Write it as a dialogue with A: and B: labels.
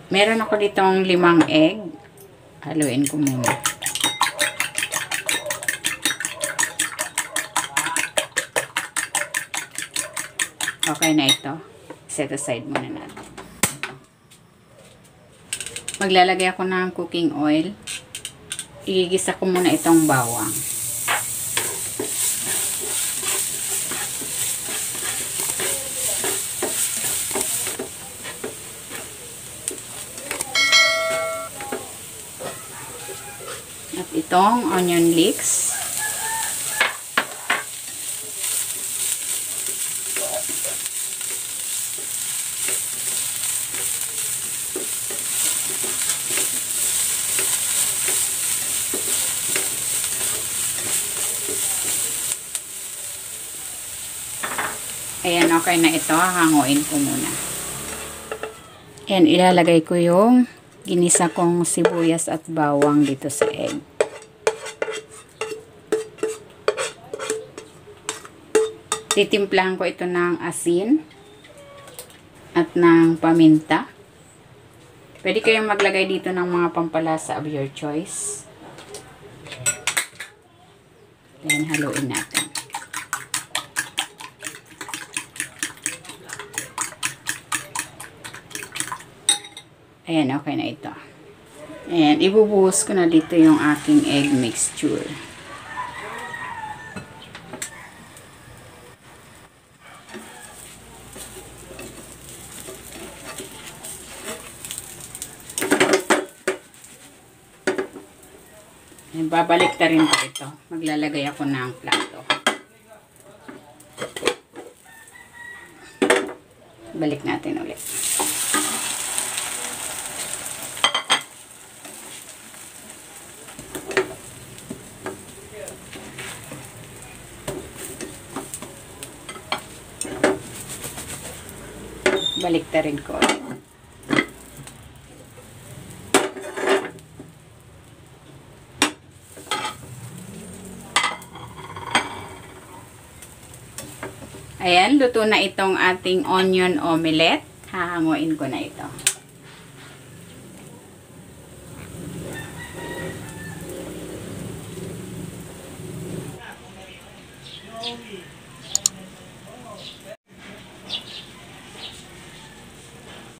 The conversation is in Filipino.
A: Meron ako ditong 5 egg. Haluin ko muna. Okay na ito. Set aside muna natin. Maglalagay ako ng cooking oil. Igigisa ko muna itong bawang. At itong onion leeks. Ayan, okay na ito. Hanguin ko muna. Ayan, ilalagay ko yung ginisa kong sibuyas at bawang dito sa egg. Titimplahan ko ito ng asin at ng paminta. Pwede kayong maglagay dito ng mga pampalasa of your choice. Then, haluin natin. Ayan, okay na ito. And ibubuhos ko na dito yung aking egg mixture. And babalik na rin ko ito. Maglalagay ako ng plato. Balik natin ulit. Balik na rin ko. Ayan, luto na itong ating onion omelette. Hahanguin ko na ito.